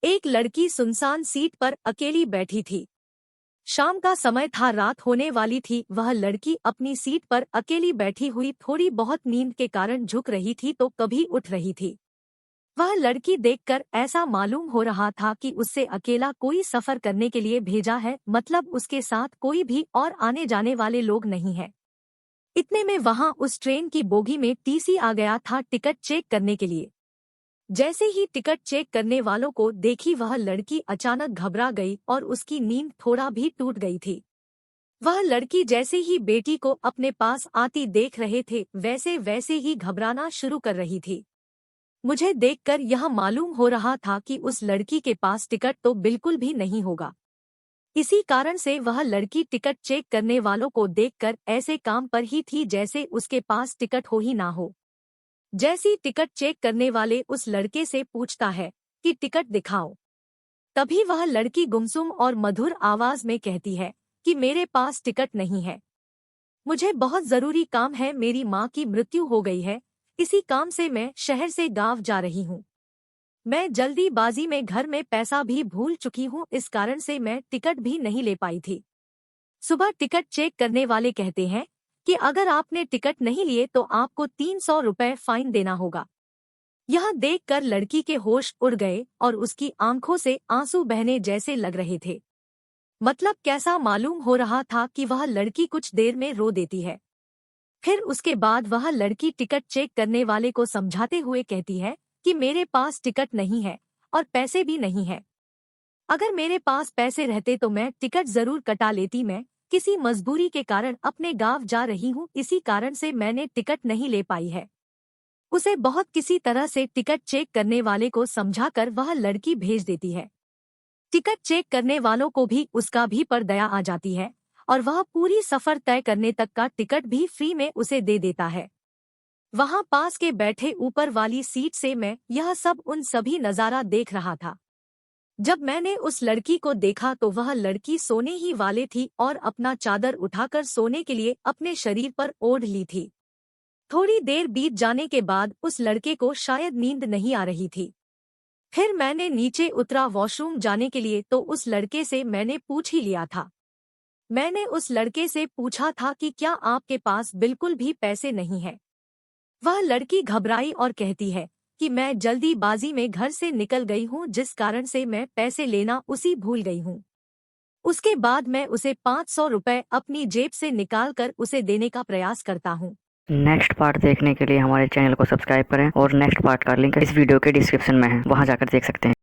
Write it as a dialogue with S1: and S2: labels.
S1: एक लड़की सुनसान सीट पर अकेली बैठी थी। शाम का समय था, रात होने वाली थी। वह लड़की अपनी सीट पर अकेली बैठी हुई थोड़ी बहुत नींद के कारण झुक रही थी तो कभी उठ रही थी। वह लड़की देखकर ऐसा मालूम हो रहा था कि उससे अकेला कोई सफर करने के लिए भेजा है, मतलब उसके साथ कोई भी और आने जाने वाले लोग नहीं है। इतने में वहां उस ट्रेन की बोगी में टीसी आ गया था टिकट चेक करने के लिए। जैसे ही टिकट चेक करने वालों को देखी वह लड़की अचानक घबरा गई और उसकी नींद थोड़ा भी टूट गई थी। वह लड़की जैसे ही बेटी को अपने पास आती देख रहे थे वैसे वैसे ही घबराना शुरू कर रही थी। मुझे देखकर यह मालूम हो रहा था कि उस लड़की के पास टिकट तो बिल्कुल भी नहीं होगा। इसी कारण से वह लड़की टिकट चेक करने वालों को देखकर ऐसे काम पर ही थी जैसे उसके पास टिकट हो ही ना हो। जैसी टिकट चेक करने वाले उस लड़के से पूछता है कि टिकट दिखाओ, तभी वह लड़की गुमसुम और मधुर आवाज में कहती है कि मेरे पास टिकट नहीं है, मुझे बहुत जरूरी काम है, मेरी माँ की मृत्यु हो गई है, इसी काम से मैं शहर से गांव जा रही हूँ। मैं जल्दीबाजी में घर में पैसा भी भूल चुकी हूँ, इस कारण से मैं टिकट भी नहीं ले पाई थी। सुबह टिकट चेक करने वाले कहते हैं कि अगर आपने टिकट नहीं लिए तो आपको 300 रुपए फाइन देना होगा। यह देखकर लड़की के होश उड़ गए और उसकी आंखों से आंसू बहने जैसे लग रहे थे। मतलब कैसा मालूम हो रहा था कि वह लड़की कुछ देर में रो देती है। फिर उसके बाद वह लड़की टिकट चेक करने वाले को समझाते हुए कहती है कि मेरे पास टिकट नहीं है और पैसे भी नहीं है। अगर मेरे पास पैसे रहते तो मैं टिकट जरूर कटा लेती, मैं किसी मजबूरी के कारण अपने गांव जा रही हूँ, इसी कारण से मैंने टिकट नहीं ले पाई है। उसे बहुत किसी तरह से टिकट चेक करने वाले को समझाकर वह लड़की भेज देती है। टिकट चेक करने वालों को भी उसका भी पर दया आ जाती है और वह पूरी सफर तय करने तक का टिकट भी फ्री में उसे दे देता है। वहां पास के बैठे ऊपर वाली सीट से मैं यह सब उन सभी नजारा देख रहा था। जब मैंने उस लड़की को देखा तो वह लड़की सोने ही वाले थी और अपना चादर उठाकर सोने के लिए अपने शरीर पर ओढ़ ली थी। थोड़ी देर बीत जाने के बाद उस लड़के को शायद नींद नहीं आ रही थी। फिर मैंने नीचे उतरा वॉशरूम जाने के लिए तो उस लड़के से मैंने पूछ ही लिया था। मैंने उस लड़के से पूछा था कि क्या आपके पास बिल्कुल भी पैसे नहीं है। वह लड़की घबराई और कहती है कि मैं जल्दीबाजी में घर से निकल गई हूँ, जिस कारण से मैं पैसे लेना उसी भूल गई हूँ। उसके बाद मैं उसे 500 रुपए अपनी जेब से निकालकर उसे देने का प्रयास करता हूँ।
S2: नेक्स्ट पार्ट देखने के लिए हमारे चैनल को सब्सक्राइब करें और नेक्स्ट पार्ट का लिंक इस वीडियो के डिस्क्रिप्शन में है, वहां जाकर देख सकते हैं।